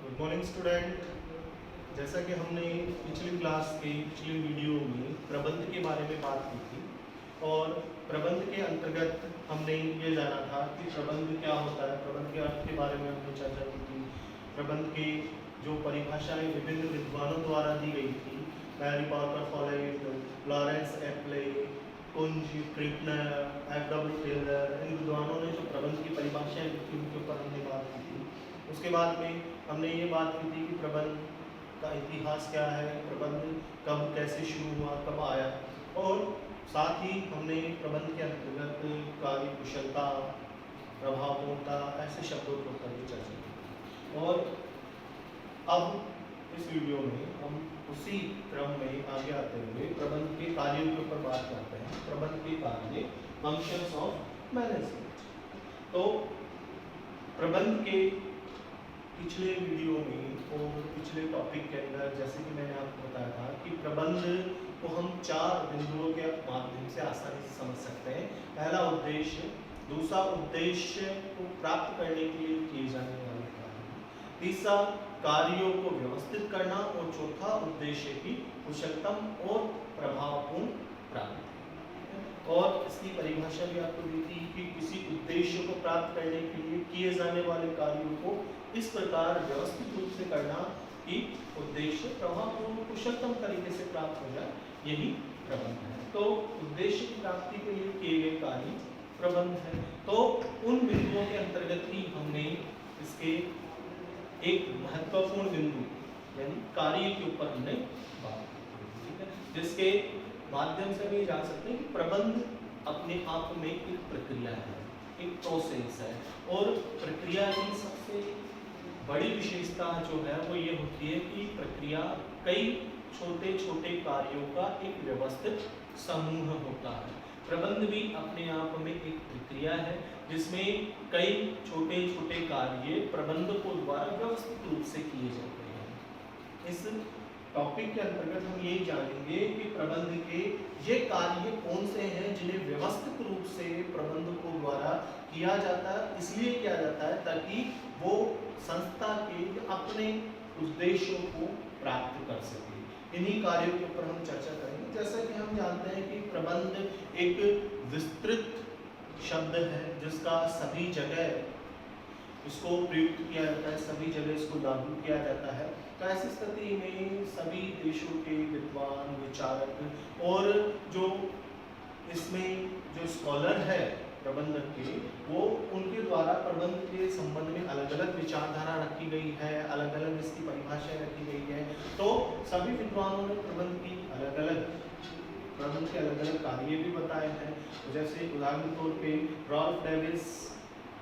Good morning student. जैसा कि हमने पिछली क्लास के पिछले वीडियो में प्रबंध के बारे में बात की थी और प्रबंध के अंतर्गत हमने ये जाना था कि प्रबंध क्या होता है, प्रबंध के अर्थ के बारे में हमने चर्चा की थी। प्रबंध की जो परिभाषाएं विभिन्न विद्वानों द्वारा दी गई थी, Mary Parker Follett, Lawrence Appley, Koontz, Kreitner, F W. Taylor, इन विद्वानों ने जो प्रबंध की परिभाषाएं दी थी उनके ऊपर हमने बात की थी। उसके बाद में हमने ये बात की थी कि प्रबंध का इतिहास क्या है, प्रबंध कब कैसे शुरू हुआ, कब आया, और साथ ही हमने प्रबंध के अंतर्गत कार्य कुशलता, प्रभावपूर्णता, ऐसे शब्दों के ऊपर भी चर्चा की। और अब इस वीडियो में हम उसी क्रम में आगे आते हुए प्रबंध के कार्यों के ऊपर बात करते हैं। प्रबंध के कार्य, फंक्शंस ऑफ मैनेजमेंट। तो प्रबंध के पिछले वीडियो में और पिछले टॉपिक के अंदर जैसे कि मैंने आपको बताया था कि प्रबंध को हम 4 बिंदुओं के माध्यम से आसानी से समझ सकते हैं। पहला उद्देश्य, दूसरा उद्देश्य को प्राप्त करने के लिए किए जाने वाले कार्य, तीसरा कार्यों को व्यवस्थित करना, और चौथा उद्देश्य की कुशलतम और प्रभावपूर्ण प्राप्ति। और इसकी परिभाषा भी आपको दी थी कि किसी उद्देश्य को प्राप्त करने के लिए किए जाने वाले कार्यों को इस प्रकार व्यवस्थित रूप से करना कि उद्देश्य प्रभावपूर्ण कुशलतम तरीके से प्राप्त हो जाए, यही प्रबंध है। तो उद्देश्य की प्राप्ति के लिए किए गए कार्य प्रबंध है। तो उन बिंदुओं के अंतर्गत ही हमने इसके एक महत्वपूर्ण बिंदु यानी कार्य के ऊपर हमने बात की, ठीक है, जिसके माध्यम से हम ये जान सकते हैं कि प्रबंध अपने आप में एक प्रक्रिया है, एक प्रोसेस है। और प्रक्रिया की सबसे बड़ी विशेषता जो है वो ये होती है कि प्रक्रिया कई छोटे छोटे कार्यों का एक व्यवस्थित समूह होता है। प्रबंध भी अपने आप में एक प्रक्रिया है जिसमें कई छोटे छोटे कार्य प्रबंधकों द्वारा व्यवस्थित रूप से किए जाते हैं। इस टॉपिक के अंतर्गत हम ये जानेंगे कि प्रबंध के ये कार्य कौन से हैं जिन्हें व्यवस्थित रूप से प्रबंधकों द्वारा किया जाता है। इसलिए किया जाता है ताकि वो संस्था के अपने उद्देश्यों को प्राप्त कर सके। इन्हीं कार्यों के ऊपर हम चर्चा करेंगे। जैसा कि हम जानते हैं कि प्रबंध एक विस्तृत शब्द है जिसका सभी जगह इसको प्रयुक्त किया जाता है, सभी जगह इसको लागू किया जाता है। तो ऐसी स्थिति में सभी देशों के विद्वान, विचारक और जो इसमें जो स्कॉलर है प्रबंधक के, वो उनके द्वारा प्रबंध के संबंध में अलग अलग विचारधारा रखी गई है, अलग अलग इसकी परिभाषाएं रखी गई है। तो सभी विद्वानों ने प्रबंध के अलग अलग कार्य भी बताए हैं। तो जैसे उदाहरण के तौर पे रॉल्फ डेविस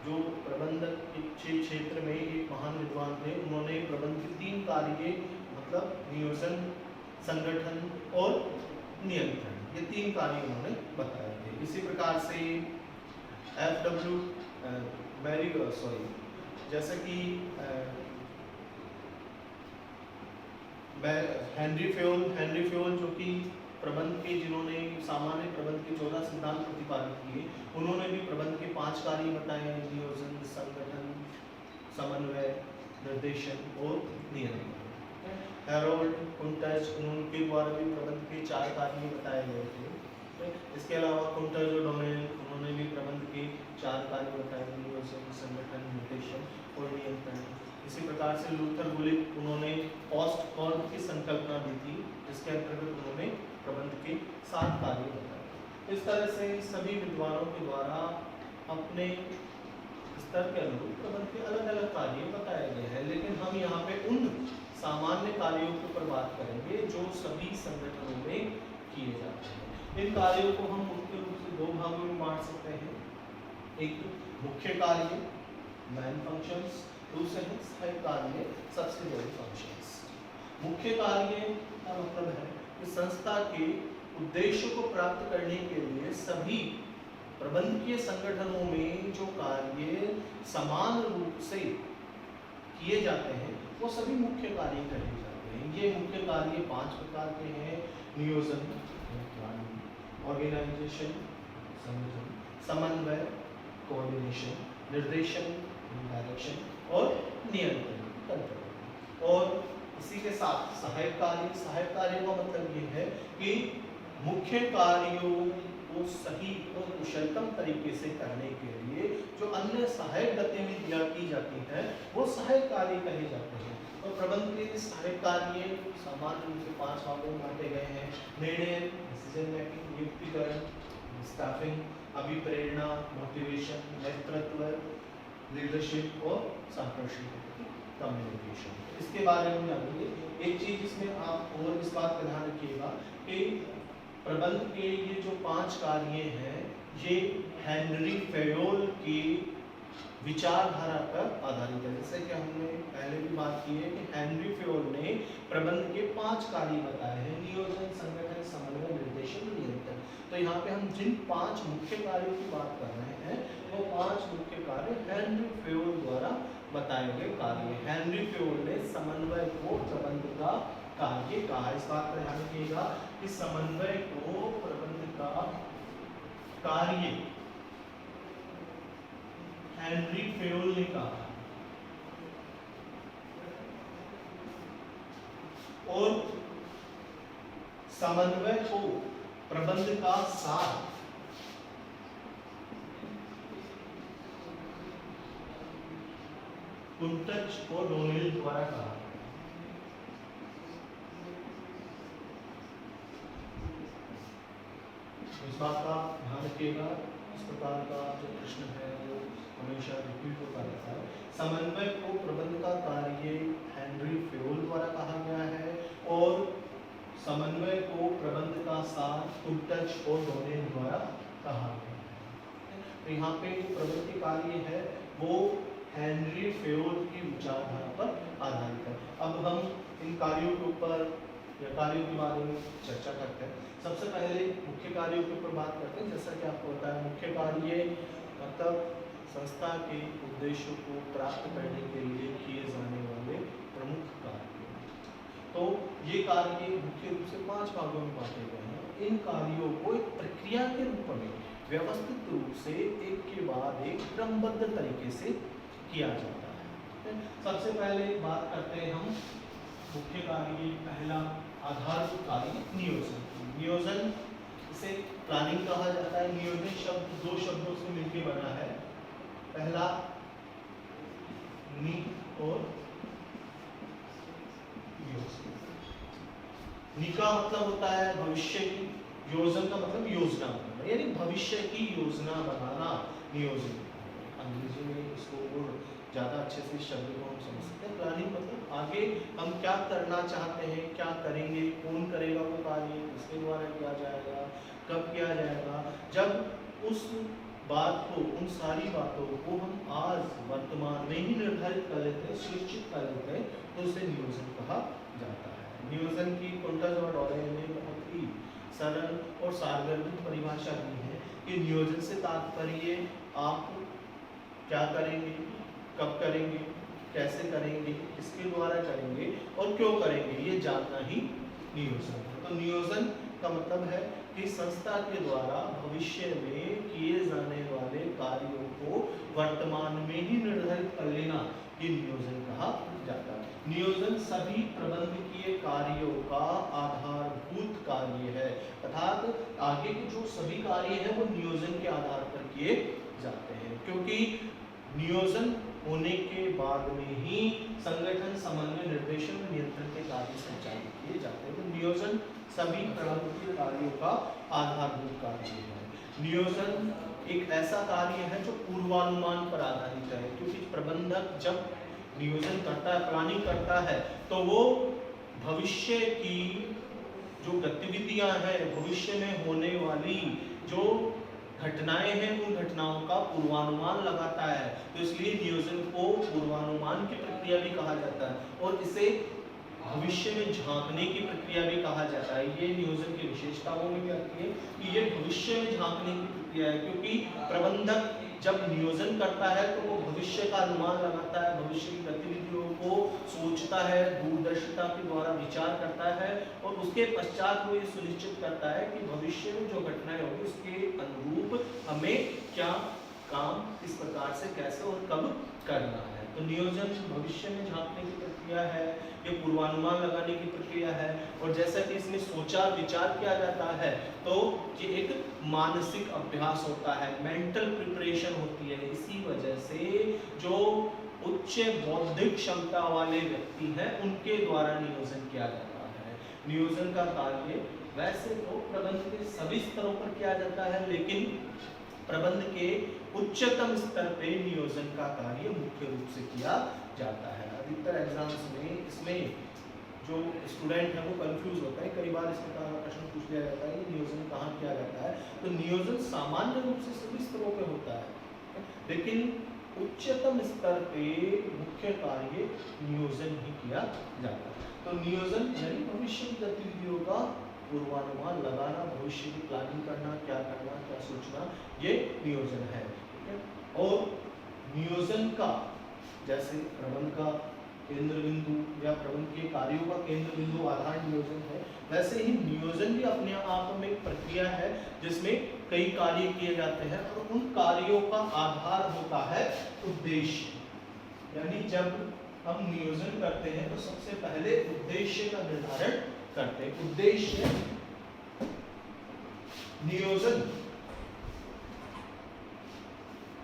जो प्रबंधक के क्षेत्र में एक महान विद्वान थे, उन्होंने प्रबंध के 3 कार्य मतलब नियोजन, संगठन और नियंत्रण, ये 3 कार्य उन्होंने बताए थे। इसी प्रकार से एफ.डब्ल्यू. जैसे कि हेनरी फ्योल जो कि प्रबंध के जिन्होंने सामान्य प्रबंध के 14 सिद्धांत प्रतिपादित किए, उन्होंने भी प्रबंध के 5 कार्य बताए हैं: नियोजन, संगठन, समन्वय, निर्देशन और नियंत्रण। हैरोल्ड कुंटज, उनके द्वारा भी प्रबंध के 4 कार्य बताए गए थे। इसके अलावा कुंटज और डोनेल, उन्होंने भी प्रबंध के 4 कार्य बताए: नियोजन, संगठन, निर्देशन और नियंत्रण। इसी प्रकार से लूथर गुलिक, उन्होंने पोस्ट कॉर्ड की संकल्पना दी थी, जिसके अंतर्गत उन्होंने प्रबंध के 7 कार्य बताए। इस तरह से सभी विद्वानों के द्वारा अपने स्तर के अनुरूप प्रबंध के अलग अलग कार्य बताए गए हैं। लेकिन हम यहाँ पे उन सामान्य कार्यों के ऊपर बात करेंगे जो सभी संगठनों में किए जाते हैं। इन कार्यों को हम मुख्य रूप से 2 भागों में बांट सकते हैं। एक मुख्य कार्य, मेन फंक्शंस, दूसरे हैं सहायक कार्य, सब्सिडियरी फंक्शंस। मुख्य कार्य का मतलब है कि संस्था के उद्देश्यों को प्राप्त करने के लिए सभी प्रबंधकीय संगठनों में जो कार्य समान रूप से किए जाते हैं वो सभी मुख्य कार्य कहे जाते हैं। ये मुख्य कार्य 5 प्रकार के हैं: नियोजन, ऑर्गेनाइजेशन, समन्वय, कोऑर्डिनेशन, निर्देशन, डायरेक्शन और नियंत्रण, कंट्रोल। इसी के साथ सहायक कार्यों का मतलब ये है कि मुख्य कार्यों को सही और कुशलतम तरीके से करने के लिए जो अन्य सहायक गतिविधियां की जाती हैं वो सहायक कार्य कहे जाते हैं। और प्रबंध के सहायक कार्य सामान्य रूप से 5 भागों में बांटे गए हैं। निर्णय, डिसीजन मेकिंग, नियुक्तिकरण, स्टाफिंग, अभिप्रेरणा, मोटिवेशन, नेतृत्व, लीडरशिप और संप्रेषण, कम्युनिकेशन। इसके बारे में जानेंगे। एक चीज इसमें आप और इस बात का ध्यान रखिएगा कि प्रबंध के ये जो 5 कार्य हैं ये हेनरी फेयोल की विचारधारा पर आधारित है। जैसे कि हमने पहले भी बात की है कि हेनरी फेयोल ने प्रबंध के 5 कार्य बताए हैं: नियोजन, संगठन, समन्वय, निर्देशन, नियंत्रण। तो यहाँ पे हम जिन 5 मुख्य कार्यों की बात कर रहे हैं वो 5 मुख्य कार्य हेनरी फेयोल द्वारा बताए गए कार्य। हेनरी फेयोल ने समन्वय को प्रबंध का कार्य कहा। इस बात पर ध्यान रखिएगा कि समन्वय को प्रबंध का कार्य हेनरी फेयोल ने कहा। और समन्वय को प्रबंध का सार कुंटच और डोनेल द्वारा कहा। इस बात का ध्यान रखिएगा, इस प्रकार का जो प्रश्न है वो हमेशा रिपीट होता रहता है। समन्वय को प्रबंध का कार्य हेनरी फेयोल द्वारा कहा गया है और समन्वय को प्रबंध का सार कुंटच और डोनेल द्वारा कहा गया है। तो यहाँ पे जो प्रबंध के कार्य है वो हेनरी फेयोल की विचारधारा पर आधारित है। अब हम इन कार्यों के ऊपर या कार्यों के बारे में चर्चा करते हैं। सबसे पहले मुख्य कार्यों के ऊपर बात करते हैं। जैसा कि आपको पता है मुख्य कार्य मतलब संस्था के उद्देश्यों को प्राप्त करने के लिए किए जाने वाले प्रमुख कार्य। तो ये कार्य मुख्य रूप से 5 भागों में बांटे गए हैं। इन कार्यों को एक प्रक्रिया के रूप में व्यवस्थित रूप से एक के बाद एक क्रमबद्ध तरीके से किया जाता है। सबसे पहले बात करते हैं हम मुख्य कार्य, पहला आधारभूत कार्य नियोजन। नियोजन इसे प्लानिंग कहा जाता है। नियोजन शब्द 2 शब्दों से मिलकर बना है। पहला नि और योजना। नि का मतलब होता है भविष्य की, योजन का मतलब योजना बनाना, यानी भविष्य की योजना बनाना नियोजन। अंग्रेजी में इसको और ज़्यादा अच्छे से शब्द को हम समझ सकते हैं। प्लानिंग मतलब आगे हम क्या करना चाहते हैं, क्या करेंगे, कौन करेगा वो कार्य, किसके द्वारा किया जाएगा, कब किया जाएगा। जब उस बात को, उन सारी बातों को हम आज वर्तमान में ही निर्धारित कर लेते हैं, सुनिश्चित कर लेते हैं, तो उसे नियोजन कहा जाता है। नियोजन की कुंटच और डोनेल ने बहुत ही सरल और सारगर्भित परिभाषा दी है कि नियोजन से तात्पर्य आप क्या करेंगे, कब करेंगे, कैसे करेंगे, किसके द्वारा करेंगे और क्यों करेंगे, ये जानना ही नियोजन है। तो नियोजन का मतलब है कि संस्था के द्वारा भविष्य में किए जाने वाले कार्यों को वर्तमान में ही निर्धारित कर लेना, ये नियोजन कहा जाता है। नियोजन सभी प्रबंधकीय कार्यों का आधारभूत कार्य है, अर्थात आगे के जो सभी कार्य हैं वो नियोजन के आधार पर किए जाते हैं, क्योंकि नियोजन होने के बाद में ही संगठन, समन्वय, निर्देशन, नियंत्रण के कार्य संचालित किए जाते हैं। तो नियोजन सभी प्रबंधकीय कार्यों का आधारभूत कार्य है। नियोजन एक ऐसा कार्य है जो पूर्वानुमान पर आधारित है, क्योंकि प्रबंधक जब नियोजन करता है, प्लानिंग करता है, तो वो भविष्य की जो गतिविधियां हैं, भविष्य में होने वाली जो घटनाएं हैं, उन घटनाओं का पूर्वानुमान लगाता है। तो इसलिए नियोजन को पूर्वानुमान की प्रक्रिया भी कहा जाता है और इसे भविष्य में झांकने की प्रक्रिया भी कहा जाता है। ये नियोजन की विशेषताओं में भी आती है कि ये भविष्य में झांकने की प्रक्रिया है, क्योंकि प्रबंधक जब नियोजन करता है तो वो भविष्य का अनुमान लगाता है, भविष्य की गतिविधियों को सोचता है, दूरदर्शिता के द्वारा विचार करता है और उसके पश्चात वो ये सुनिश्चित करता है कि भविष्य में जो घटनाएं होगी उसके अनुरूप हमें क्या काम, किस प्रकार से, कैसे और कब करना है। तो नियोजन भविष्य में झांकने की प्रक्रिया प्रक्रिया है, ये पूर्वानुमान लगाने की प्रक्रिया है, और जैसा कि इसमें सोचा विचार किया जाता है तो ये एक मानसिक अभ्यास होता है, मेंटल प्रिपरेशन होती है। इसी वजह से जो उच्च बौद्धिक क्षमता वाले व्यक्ति हैं उनके द्वारा नियोजन किया जाता है। नियोजन का कार्य वैसे तो प्रबंध के सभी स्तरों पर किया जाता है, लेकिन प्रबंध के उच्चतम स्तर पे नियोजन का कार्य मुख्य रूप से किया जाता है। अधिकतर एग्जाम्स में इसमें जो स्टूडेंट है वो कंफ्यूज होता है, कई बार इस प्रकार का प्रश्न पूछ लिया जाता है कि नियोजन कहाँ किया जाता है। तो नियोजन सामान्य रूप से सभी स्तरों पे होता है, लेकिन उच्चतम स्तर पे मुख्य कार्य नियोजन ही किया जाता है। तो नियोजन यानी भविष्य की गतिविधियों का पूर्वानुमान लगाना, भविष्य की प्लानिंग करना, क्या करना, क्या सोचना, ये नियोजन है। ठीक है, और नियोजन का जैसे प्रबंध का केंद्र बिंदु या प्रबंध के कार्यों का केंद्र बिंदु आधार नियोजन है, वैसे ही नियोजन भी अपने आप में एक प्रक्रिया है जिसमें कई कार्य किए जाते हैं और उन कार्यों का आधार होता है उद्देश्य। यानी जब हम नियोजन करते हैं तो सबसे पहले उद्देश्य का निर्धारण करते हैं। उद्देश्य नियोजन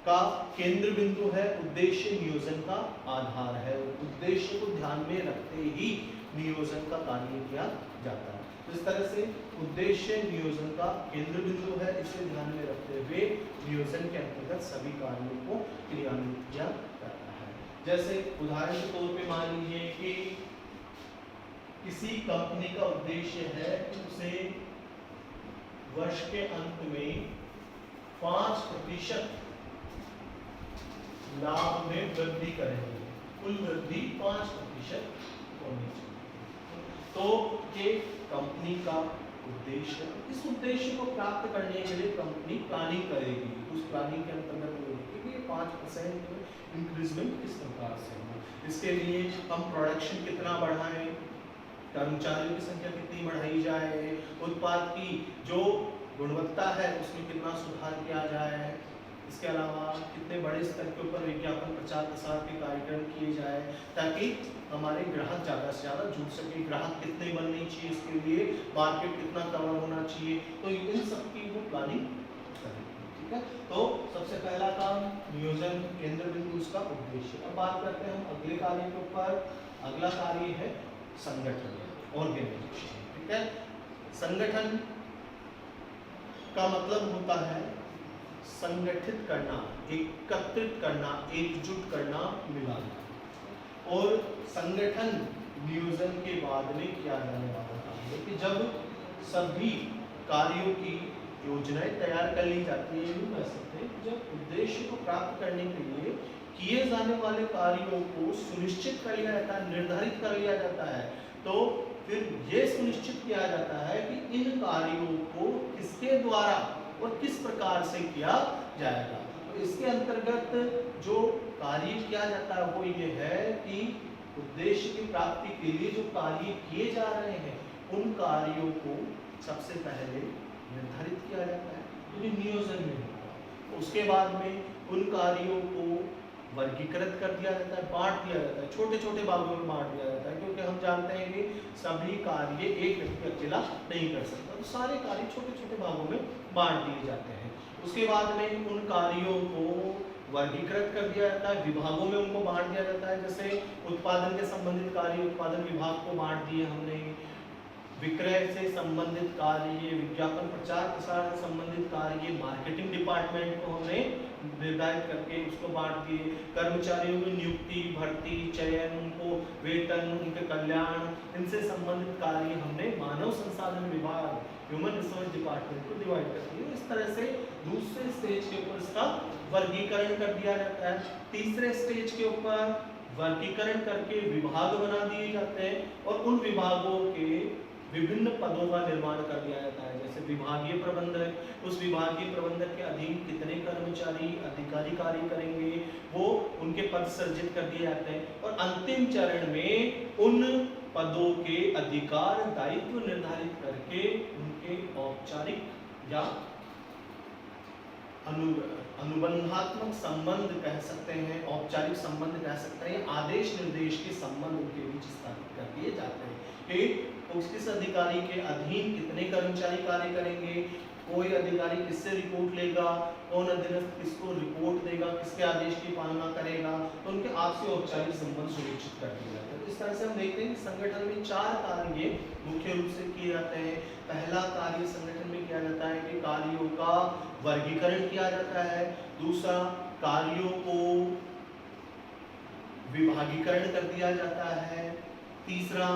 का केंद्र बिंदु है, उद्देश्य नियोजन का आधार है। उद्देश्य को ध्यान में रखते ही नियोजन का कार्य किया जाता है। तो इस तरह से उद्देश्य नियोजन का केंद्र बिंदु है, इसे ध्यान में रखते हुए नियोजन के अंतर्गत सभी कार्यों को क्रियान्वित किया जाता है। जैसे उदाहरण के तौर पे मान लीजिए कि किसी कंपनी का उद्देश्य है कि उसे वर्ष के अंत में 5% लाभ में वृद्धि करेंगे, कुल वृद्धि 5% होनी चाहिए। तो ये कंपनी का उद्देश्य है। इस उद्देश्य को प्राप्त करने के लिए कंपनी प्लानिंग करेगी, उस प्लानिंग के अंतर्गत वो देखेगी कि 5% इंक्रीजमेंट किस प्रकार से हो। इसके लिए हम प्रोडक्शन कितना बढ़ाएं, कर्मचारियों की संख्या कितनी बढ़ाई जाए, उत्पाद की जो गुणवत्ता है उसमें कितना सुधार किया जाए, इसके अलावा कितने बड़े स्तर के ऊपर विज्ञापन प्रचार प्रसार के कार्यक्रम किए जाए ताकि हमारे ग्राहक ज़्यादा से ज़्यादा जुड़ सके, ग्राहक कितने बनने चाहिए, इसके लिए मार्केट कितना कवर होना चाहिए, तो इन सब की वो प्लानिंग करें। ठीक है, तो सबसे पहला काम नियोजन केंद्र बिंदु उसका उद्देश्य। अब बात करते हैं हम अगले कार्य के ऊपर। अगला कार्य है संगठन, ऑर्गेनाइजेशन। ठीक है, संगठन का मतलब होता है संगठित करना, एकत्रित करना, एकजुट करना, मिलाना। और संगठन नियोजन के बाद में किया जाने वाला काम है कि जब सभी कार्यों की योजनाएं तैयार कर ली जाती है, यूं कह सकते हैं जब उद्देश्य को प्राप्त करने के लिए किए जाने वाले कार्यों को सुनिश्चित कर लिया जाता है, निर्धारित कर लिया जाता है, तो फिर ये सुनिश्चित किया जाता है कि इन कार्यों को किसके द्वारा और किस प्रकार से किया जाएगा। तो इसके अंतर्गत जो कार्य किया जाता है वो ये है कि उद्देश्य की प्राप्ति के लिए जो कार्य किए जा रहे हैं उन कार्यों को सबसे पहले निर्धारित किया जाता है, क्योंकि नियोजन में होगा। उसके बाद में उन कार्यों को वर्गीकृत कर दिया जाता है, बांट दिया जाता है, छोटे छोटे भागों में बांट दिया जाता है, क्योंकि हम जानते हैं कि सभी कार्य एक व्यक्ति अकेला नहीं कर सकता, तो सारे कार्य छोटे छोटे भागों में बांट दिए जाते हैं। उसके बाद में उन कार्यों को वर्गीकृत कर दिया जाता है, विभागों में उनको बांट दिया जाता है। जैसे उत्पादन के संबंधित कार्य उत्पादन विभाग को बांट दिए हमने, विक्रय से संबंधित कार्य, विज्ञापन प्रचार प्रसार से संबंधित कार्य मार्केटिंग डिपार्टमेंट को हमने निर्धारित करके उसको बांट दिए। कर्मचारियों की नियुक्ति, भर्ती, चयन, उनको वेतन, उनके कल्याण, इनसे संबंधित कार्य हमने मानव संसाधन विभाग, ह्यूमन रिसोर्स डिपार्टमेंट को डिवाइड कर दिया। इस तरह से दूसरे स्टेज के ऊपर इसका वर्गीकरण कर दिया जाता है। तीसरे स्टेज के ऊपर वर्गीकरण करके विभाग बना दिए जाते हैं और उन विभागों के विभिन्न पदों का निर्माण कर दिया जाता है। जैसे विभागीय प्रबंधक, उस विभागीय प्रबंधक के अधीन कितने कर्मचारी अधिकारी कार्य करेंगे वो उनके पद सृजित कर दिए जाते हैं और अंतिम चरण में उन पदों के अधिकार दायित्व निर्धारित करके उनके औपचारिक या अनुबंधात्मक संबंध कह सकते हैं, औपचारिक संबंध कह सकते हैं, आदेश निर्देश के संबंध उनके बीच कि किस अधिकारी के अधीन कितने कर्मचारी कार्य करेंगे, कोई अधिकारी किससे रिपोर्ट लेगा, कौन अधीनस्थ किसको रिपोर्ट देगा, किसके आदेश की पालना करेगा, तो उनके आपसी औपचारिक संबंध सुनिश्चित कर दिए जाते हैं। तो इस तरह से हम देखते हैं कि संगठन में 4 कार्य मुख्य रूप से किए जाते हैं। पहला कार्य संगठन में किया जाता है कि कार्यों का वर्गीकरण किया जाता है। दूसरा, कार्यों को विभागीकरण कर दिया जाता है। तीसरा,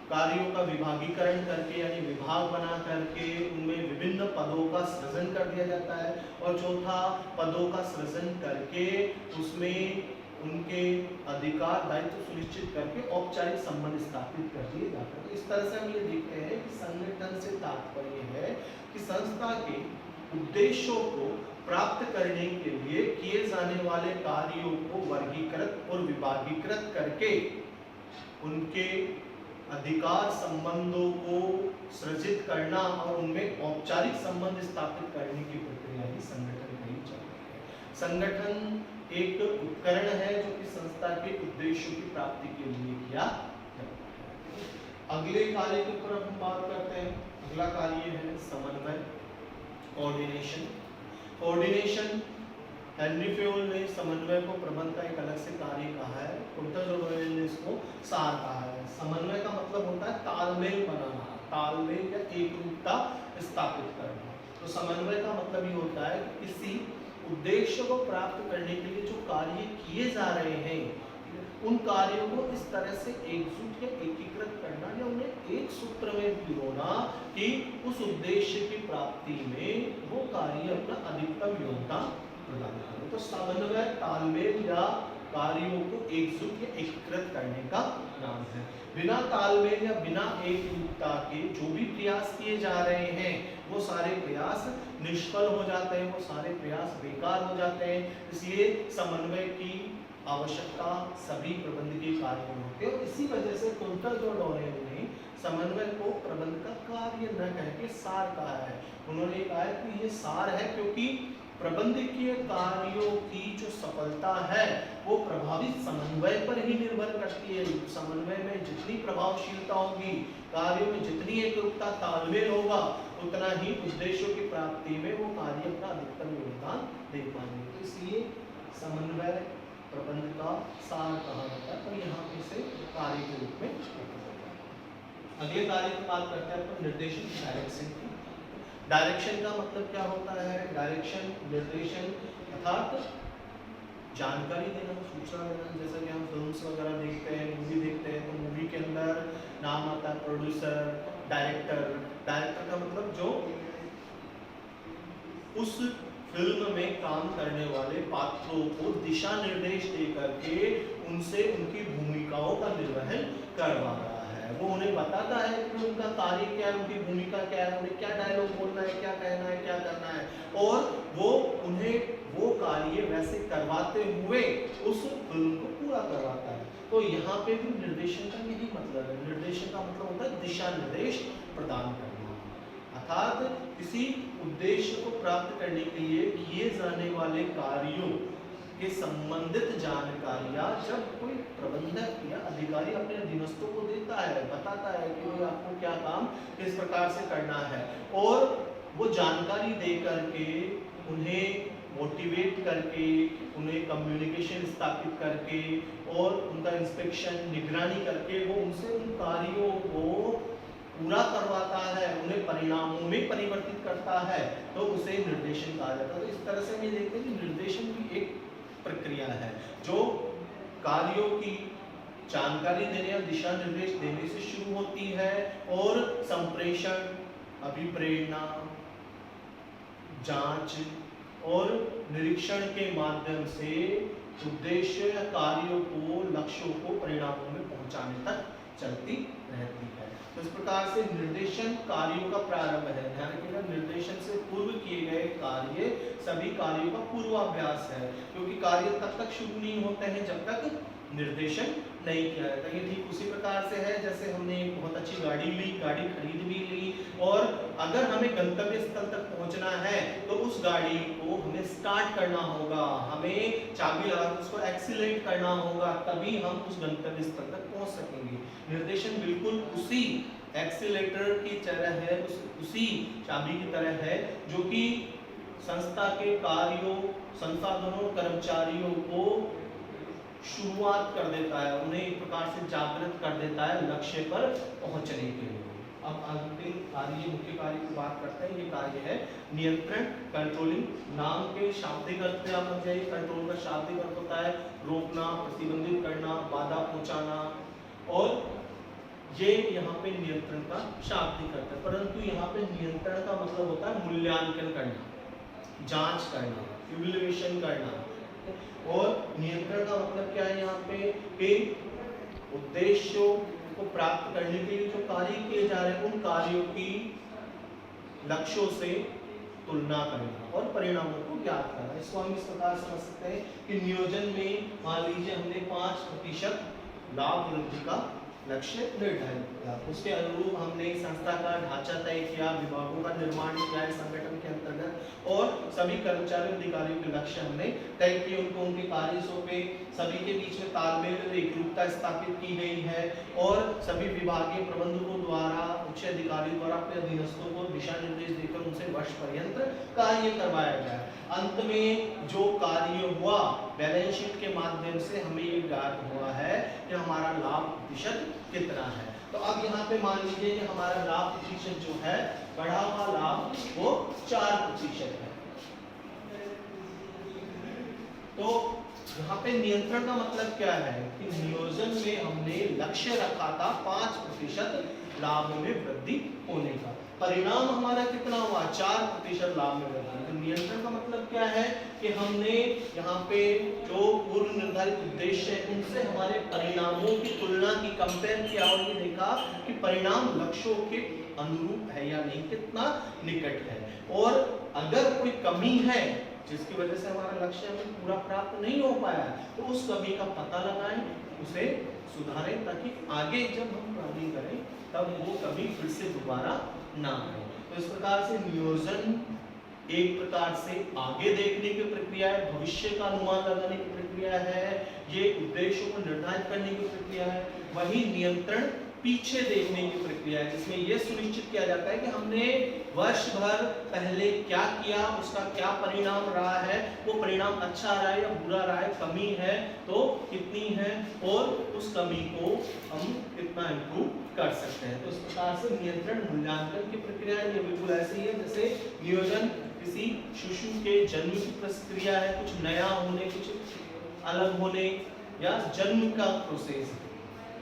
कार्यों का विभागीकरण करके यानी विभाग बना करके उनमें विभिन्न पदों का सृजन कर दिया जाता है। और चौथा, पदों का सृजन करके उसमें उनके अधिकार दायित्व सुनिश्चित करके औपचारिक संबंध स्थापित कर दिए जाते हैं। तो इस तरह से हम ये देखते हैं कि संगठन से तात्पर्य है कि संस्था के उद्देश्यों को प्राप्त करने के लिए किए जाने वाले कार्यों को वर्गीकृत और विभागीकृत करके उनके अधिकार संबंधों को सृजित करना और उनमें औपचारिक संबंध स्थापित करने की प्रक्रिया ही संगठन कही जाती है। संगठन एक उपकरण है जो कि संस्था के उद्देश्यों की प्राप्ति के लिए किया जाता है। अगले कार्य के ऊपर हम बात करते हैं। अगला कार्य है समन्वय, कोऑर्डिनेशन। कोऑर्डिनेशन, हेनरी फ्योल ने समन्वय को प्रबंध का एक अलग से कार्य कहा है, कुर्टज ने इसको सार कहा है। समन्वय का मतलब होता है तालमेल बनाना, तालमेल या एकरूपता स्थापित करना। तो समन्वय का मतलब ये होता है कि किसी उद्देश्य को प्राप्त करने के लिए जो कार्य किए जा रहे हैं उन कार्यों को इस तरह से एकजुट या एकीकृत करना या उन्हें एक सूत्र में पिरोना कि उस उद्देश्य की प्राप्ति में वो कार्य अपना अधिकतम योगदान प्रदान करें। तो समन्वय तालमेल या कार्यों को एकजुट या एकीकृत करने का नाम है। बिना तालमेल या बिना एकरूपता के जो भी प्रयास किए जा रहे हैं वो सारे प्रयास निष्फल हो जाते हैं, वो सारे प्रयास बेकार हो जाते हैं। इसलिए समन्वय की आवश्यकता सभी प्रबंधकीय कार्यों में होती है। और इसी वजह से कुंतल और डोरेन ने समन्वय को प्रबंध का कार्य न कह के सार कहा है। उन्होंने कहा है कि ये सार है क्योंकि प्रबंधकीय कार्यों की जो सफलता है वो प्रभावी समन्वय पर ही निर्भर करती है। समन्वय में जितनी प्रभावशीलता होगी, कार्यों में जितनी एकरूपता तालमेल होगा, उतना ही उद्देश्यों की प्राप्ति में वो कार्य अपना अधिकतम योगदान दे पाएंगे। तो इसलिए समन्वय प्रबंध का सार कहा जाता है, पर यहाँ पे से कार्य के रूप में। अगले कार्य की बात करते हैं अपन निर्देशन, डायरेक्शन की। डायरेक्शन का मतलब क्या होता है? डायरेक्शन, निर्देशन अर्थात जानकारी देना, सूचना देना। जैसा कि हम फिल्म्स वगैरह देखते हैं, मूवी देखते हैं, तो मूवी के अंदर नाम आता है प्रोड्यूसर, डायरेक्टर। डायरेक्टर का मतलब जो उस फिल्म में काम करने वाले पात्रों को दिशा निर्देश दे करके उनसे उनकी भूमिकाओं का निर्वहन करवा रहा है। वो उन्हें बताता है कि उनका कार्य क्या है, उनकी भूमिका क्या है, उन्हें क्या डायलॉग बोलना है, क्या कहना है, क्या करना है, और वो उन्हें वो कार्य वैसे करवाते हुए उस फिल्म को पूरा करवाता है। तो यहाँ पे भी निर्देशन का यही मतलब है। निर्देशन का मतलब होता है दिशा निर्देश प्रदान करना, अर्थात किसी उद्देश्य को प्राप्त करने के लिए किए जाने वाले कार्यों के संबंधित जानकारियां जब कोई प्रबंधक या अधिकारी अपने अधीनस्थों को देता है, बताता है कि आपको क्या काम किस प्रकार से करना है, और वो जानकारी दे करके उन्हें मोटिवेट करके, उन्हें कम्युनिकेशन स्थापित करके और उनका इंस्पेक्शन, निगरानी करके वो उनसे उन कार्यों को पूरा करवाता है, उन्हें परिणामों में परिवर्तित करता है, तो उसे निर्देशन कहा जाता है। तो इस तरह से हम ये देखते हैं कि निर्देशन भी एक प्रक्रिया है जो कार्यों की जानकारी देने या दिशा निर्देश देने से शुरू होती है और संप्रेषण, अभिप्रेरणा, जांच और निरीक्षण के माध्यम से उद्देश्य या कार्यों को, लक्ष्यों को, परिणामों में पहुंचाने तक चलती रहती है। तो इस प्रकार से निर्देशन कार्यों का प्रारंभ है। ध्यान रखिएगा, निर्देशन से पूर्व किए गए कार्य सभी कार्यों का पूर्वाभ्यास है, क्योंकि कार्य तब तक शुरू नहीं होते हैं जब तक निर्देशन नहीं किया जाता। ये ठीक उसी प्रकार से है जैसे हमने एक बहुत अच्छी गाड़ी ली, गाड़ी खरीद भी ली, और अगर हमें गंतव्य स्थल तक पहुंचना है तो उस गाड़ी को हमें स्टार्ट करना होगा, हमें चाबी लगा कर उसको एक्सीलरेट करना होगा, तभी हम उस गंतव्य स्थल तक पहुंच सकेंगे। निर्देशन बिल्कुल उसी एक्सीलरेटर की तरह है, उसी चाबी की तरह है जो कि संस्था के कार्यों, संसाधनों, कर्मचारियों को शुरुआत कर देता है, उन्हें एक प्रकार से जागृत कर देता है लक्ष्य पर पहुंचने के लिए। अब अंतिम कार्य, मुख्य कार्य की बात करते हैं। ये कार्य है नियंत्रण, कंट्रोलिंग। नाम के शाब्दिक अर्थ में आप समझ जाइए, कंट्रोल का शाब्दिक अर्थ होता है रोकना, प्रतिबंधित करना, बाधा पहुंचाना, और ये यहाँ पे नियंत्रण का शाब्दिक अर्थ है। परंतु यहाँ पे नियंत्रण का मतलब होता है मूल्यांकन करना, जांच करना, इवैल्यूएशन करना। और नियंत्रण का मतलब क्या है यहाँ पे कि उद्देश्यों को प्राप्त करने के लिए जो कार्य किए जा रहे हैं उन कार्यों की लक्ष्यों से तुलना करना और परिणामों को ज्ञात करना। इसको हम इस प्रकार समझ सकते हैं कि नियोजन में मान लीजिए हमने 5% लाभ वृद्धि का लक्ष्य निर्धारित किया, उसके अनुरूप हमने संस्था का ढांचा तय किया, विभागों का निर्माण किया इस संगठन के अंतर्गत, और सभी कर्मचारियों अधिकारियों के लक्ष्य हमने तय किए, उनको उनके कार्य सौंपे, सभी के बीच में तालमेल और एकरूपता स्थापित की गई है, और सभी विभागीय प्रबंधकों द्वारा, उच्च अधिकारियों द्वारा अपने अधीनस्थों को दिशा निर्देश देकर उनसे वर्ष पर्यंत कार्य करवाया गया। अंत में जो कार्य हुआ बैलेंस शीट के माध्यम से हमें ये ज्ञात हुआ है कि हमारा लाभ प्रतिशत कितना है। तो अब यहाँ पे मान लीजिए कि हमारा लाभ प्रतिशत जो है, बढ़ा हुआ लाभ वो 4% है। तो यहाँ पे नियंत्रण का मतलब क्या है कि नियोजन में हमने लक्ष्य रखा था 5% लाभ में वृद्धि होने का, परिणाम हमारा कितना हुआ 4% लाभ में वृद्धि। तो नियंत्रण का मतलब क्या है कि हमने यहाँ पे जो पूर्व निर्धारित उद्देश्य है उनसे हमारे परिणामों की तुलना की, कंपेयर किया, और ये देखा कि परिणाम लक्ष्यों के अनुरूप है या नहीं, कितना निकट है, और अगर कोई कमी है जिसकी वजह से हमारा लक्ष्य हमें पूरा प्राप्त नहीं हो पाया तो उस कमी का पता लगाएं, उसे सुधारें, ताकि आगे जब हम प्लानिंग करें तब वो कभी फिर से दोबारा ना आए। तो इस प्रकार से नियोजन एक प्रकार से आगे देखने की प्रक्रिया है, भविष्य का अनुमान लगाने की प्रक्रिया है, ये उद्देश्यों को निर्धारित करने की प्रक्रिया है। वही नियंत्रण पीछे देखने की प्रक्रिया है, जिसमें यह सुनिश्चित किया जाता है कि हमने वर्ष भर पहले क्या किया, उसका क्या परिणाम रहा है, वो परिणाम अच्छा रहा है या बुरा रहा है, कमी है तो कितनी है, और उस कमी को हम कितना इम्प्रूव कर सकते हैं। तो इस प्रकार से नियंत्रण मूल्यांकन की प्रक्रिया है, ये बिल्कुल ऐसी है जैसे नियोजन किसी शिशु के जन्म की प्रक्रिया है, कुछ नया होने, कुछ अलग होने या जन्म का प्रोसेस,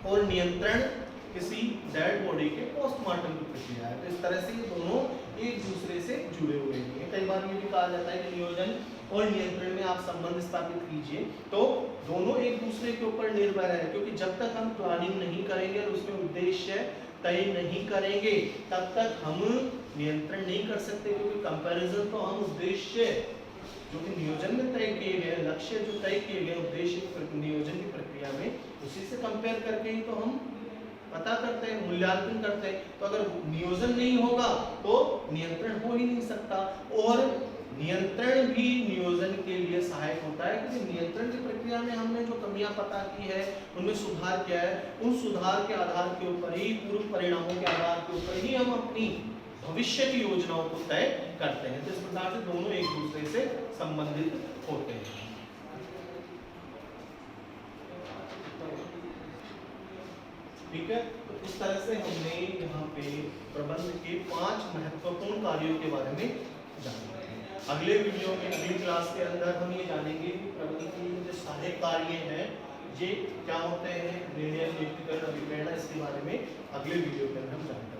और नियंत्रण किसी डेड बॉडी के पोस्टमार्टम की प्रक्रिया है। तो इस तरह से ये दोनों एक दूसरे से जुड़े हुए हैं। कई बार ये भी कहा जाता है कि नियोजन और नियंत्रण में आप संबंध स्थापित कीजिए, तो दोनों एक दूसरे के ऊपर निर्भर है, क्योंकि जब तक हम प्लानिंग नहीं करेंगे और उसमें उद्देश्य तय नहीं करेंगे तब तक हम नियंत्रण नहीं कर सकते, क्योंकि कंपैरिजन तो हम उद्देश्य जो कि नियोजन में तय किए गए, लक्ष्य जो तय किए गए उद्देश्य नियोजन की प्रक्रिया में, उसी से कंपेयर करके ही तो हम पता करते हैं, मूल्यांकन करते हैं। तो अगर नियोजन नहीं होगा तो नियंत्रण हो ही नहीं सकता, और नियंत्रण भी नियोजन के लिए सहायक होता है, क्योंकि नियंत्रण की प्रक्रिया में हमने जो कमियां पता की है, उनमें सुधार किया है, उन सुधार के आधार के ऊपर ही, पूर्व परिणामों के आधार के ऊपर ही हम अपनी भविष्य की योजनाओं को तय करते हैं। तो इस प्रकार से दोनों एक दूसरे से संबंधित होते हैं। ठीक है, तो इस तरह से हमने यहाँ पे प्रबंध के 5 महत्वपूर्ण कार्यों के बारे में जाना। अगले वीडियो में, अगली क्लास के अंदर हम ये जानेंगे कि प्रबंध के जो सारे कार्य हैं ये क्या होते हैं, निर्णय, नियुक्तिकरण, अभिप्रेरणा, इसके बारे में अगले वीडियो के अंदर हम जानेंगे।